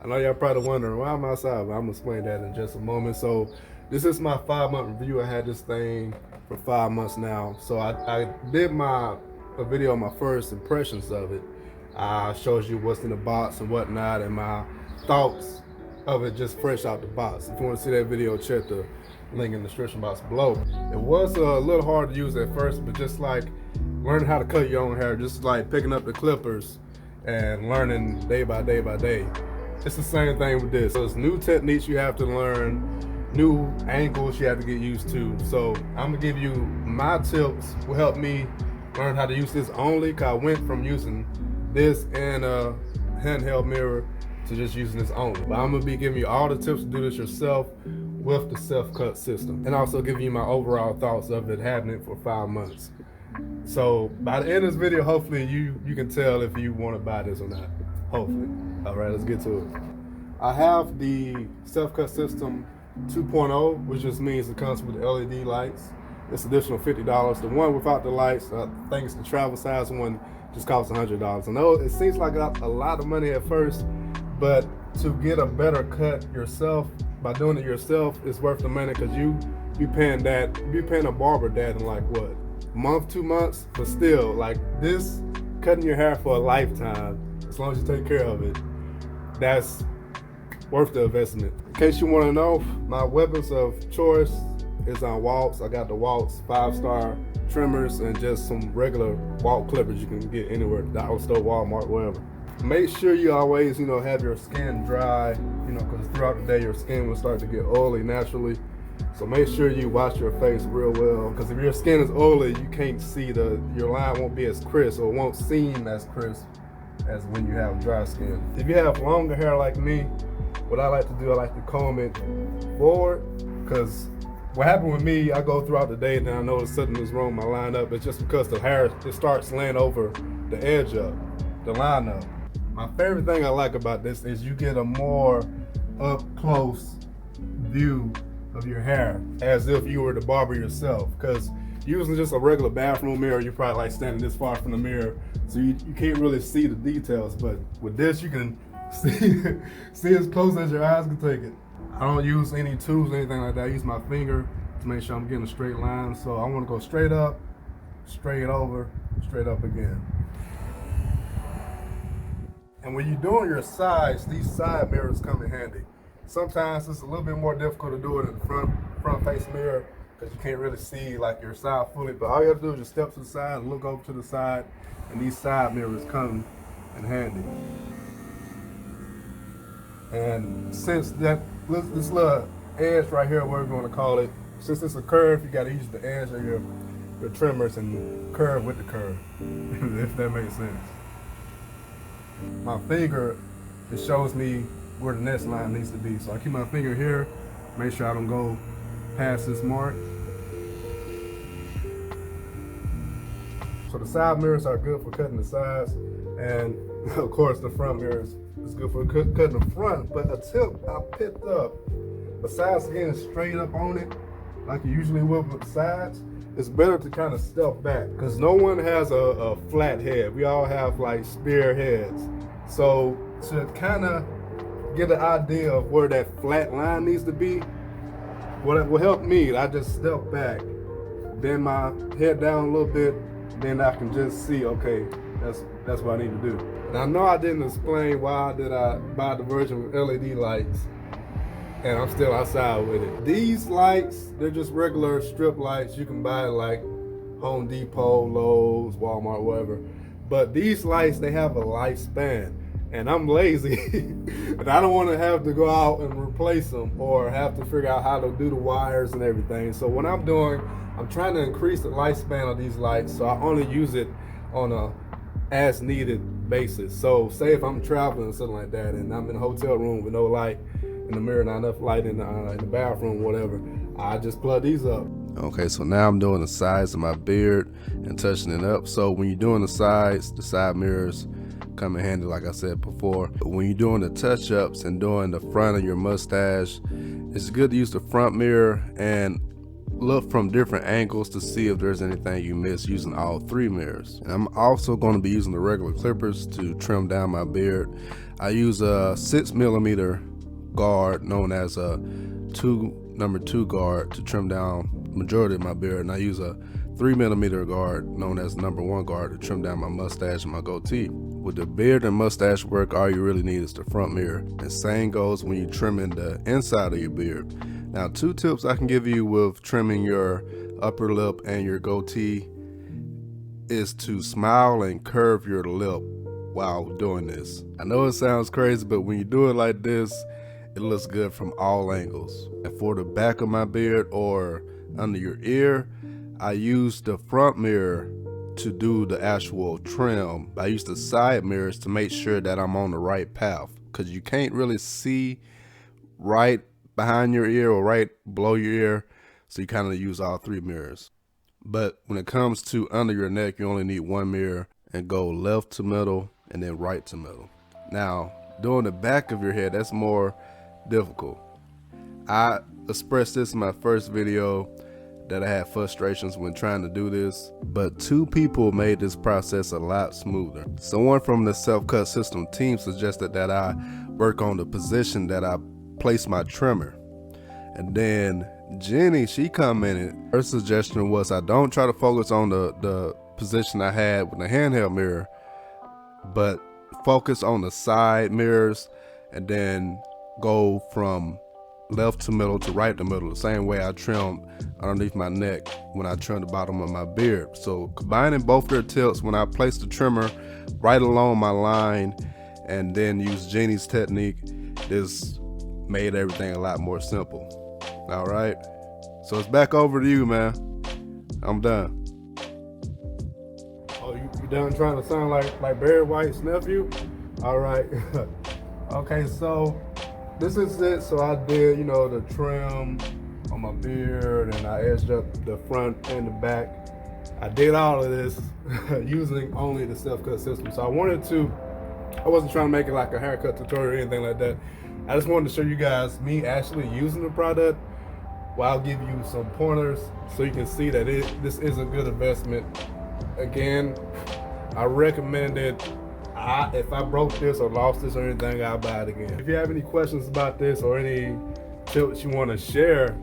I know y'all probably wondering why I'm outside, but I'm gonna explain that in just a moment. So this is my 5-month review. I had this thing for 5 months now. So I did a video on my first impressions of it. I showed you what's in the box and whatnot and my thoughts of it just fresh out the box. If you want to see that video, check the link in the description box below. It was a little hard to use at first, but just like learning how to cut your own hair, just like picking up the clippers and learning day by day by day. It's the same thing with this. So there's new techniques you have to learn, new angles you have to get used to. So I'm gonna give you my tips will help me learn how to use this only, cause I went from using this and a handheld mirror to just using this only. But I'm gonna be giving you all the tips to do this yourself with the self-cut system, and also giving you my overall thoughts of it happening for 5 months. So by the end of this video, hopefully you can tell if you want to buy this or not. Hopefully. All right, let's get to it. I have the self-cut system 2.0, which just means it comes with the LED lights. It's additional $50. The one without the lights, I think it's the travel size one, just costs $100. I know it seems like a lot of money at first, but to get a better cut yourself by doing it yourself, it's worth the money, because you paying a barber that in like what, a month, 2 months, but still, like this, cutting your hair for a lifetime, as long as you take care of it, that's worth the investment. In case you want to know, my weapons of choice is on Waltz. I got the Waltz 5-star trimmers and just some regular Waltz clippers you can get anywhere, dollar store, Walmart, wherever. Make sure you always, have your skin dry, because throughout the day your skin will start to get oily naturally. So make sure you wash your face real well, because if your skin is oily, you can't see your line won't be as crisp, or won't seem as crisp as when you have dry skin. If you have longer hair like me, what I like to do, I like to comb it forward, because what happened with me, I go throughout the day and then I notice something is wrong with my lineup. It's just because the hair, it starts laying over the edge of the lineup. My favorite thing I like about this is you get a more up close view of your hair, as if you were the barber yourself, because using just a regular bathroom mirror, you're probably like standing this far from the mirror, so you can't really see the details. But with this, you can see as close as your eyes can take it. I don't use any tools or anything like that. I use my finger to make sure I'm getting a straight line. So I want to go straight up, straight over, straight up again. And when you're doing your sides, these side mirrors come in handy. Sometimes it's a little bit more difficult to do it in the front face mirror, because you can't really see like your side fully. But all you have to do is just step to the side and look over to the side, and these side mirrors come in handy. And since this little edge right here, what we're going to call it, since it's a curve, you got to use the edge of your trimmers and curve with the curve, if that makes sense. My finger, it shows me where the next line needs to be. So I keep my finger here, make sure I don't go past this mark. So the side mirrors are good for cutting the sides, and of course the front mirrors is good for cutting the front. But a tip I picked up, besides getting straight up on it like you usually would with the sides, it's better to kind of step back, because no one has a flat head. We all have like spear heads. So to kind of get an idea of where that flat line needs to be, what will help me, I just step back, bend my head down a little bit, then I can just see, okay, that's what I need to do. And I know I didn't explain why did I buy the version with LED lights, and I'm still outside with it. These lights, they're just regular strip lights. You can buy like Home Depot, Lowe's, Walmart, whatever. But these lights, they have a lifespan, and I'm lazy, and I don't want to have to go out and replace them or have to figure out how to do the wires and everything. So what I'm doing, I'm trying to increase the lifespan of these lights, so I only use it on a as needed basis. So say if I'm traveling or something like that, and I'm in a hotel room with no light in the mirror, not enough light in the bathroom, whatever, I just plug these up. Okay, so now I'm doing the sides of my beard and touching it up. So when you're doing the side mirrors come in handy, like I said before. But when you're doing the touch-ups and doing the front of your mustache, it's good to use the front mirror. And look from different angles to see if there's anything you miss using all 3 mirrors. And I'm also going to be using the regular clippers to trim down my beard. I use a 6mm guard known as a number 2 guard to trim down the majority of my beard, and I use a 3mm guard known as number 1 guard to trim down my mustache and my goatee. With the beard and mustache work, all you really need is the front mirror, and same goes when you trimming the inside of your beard. Now, 2 tips I can give you with trimming your upper lip and your goatee is to smile and curve your lip while doing this. I know it sounds crazy, but when you do it like this, it looks good from all angles. And for the back of my beard or under your ear, I use the front mirror to do the actual trim. I use the side mirrors to make sure that I'm on the right path, because you can't really see right behind your ear or right below your ear, so you kind of use all 3 mirrors. But when it comes to under your neck, you only need 1 mirror, and go left to middle and then right to middle. Now, doing the back of your head, that's more difficult. I expressed this in my first video that I had frustrations when trying to do this, but 2 people made this process a lot smoother. Someone from the self-cut system team suggested that I work on the position that I place my trimmer. And then Jenny, she commented, her suggestion was I don't try to focus on the position I had with the handheld mirror, but focus on the side mirrors and then go from left to middle to right to middle, the same way I trim underneath my neck when I trim the bottom of my beard. So combining both their tips, when I place the trimmer right along my line and then use Jenny's technique, this made everything a lot more simple. All right, so it's back over to you, man. I'm done. Oh, you done trying to sound like Barry White's nephew? All right. Okay, so this is it. So I did, the trim on my beard, and I edged up the front and the back. I did all of this using only the self-cut system. So I wasn't trying to make it like a haircut tutorial or anything like that. I just wanted to show you guys me actually using the product, while I'll give you some pointers so you can see that this is a good investment. Again, I recommend it. If I broke this or lost this or anything, I'll buy it again. If you have any questions about this or any tips you want to share,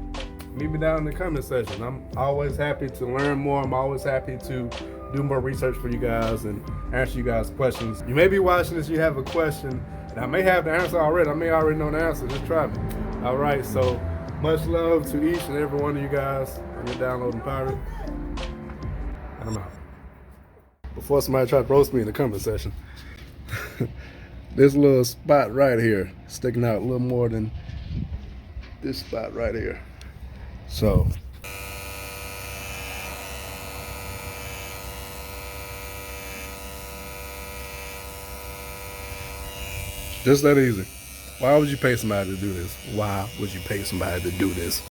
leave me down in the comment section. I'm always happy to learn more. I'm always happy to do more research for you guys and answer you guys' questions. You may be watching this, you have a question, and I may have the answer already. I may already know the answer. Just try me. All right, so much love to each and every one of you guys on your downloading pirate. And I'm out. Before somebody try to roast me in the comment section, this little spot right here sticking out a little more than this spot right here. So just that easy. Why would you pay somebody to do this? Why would you pay somebody to do this?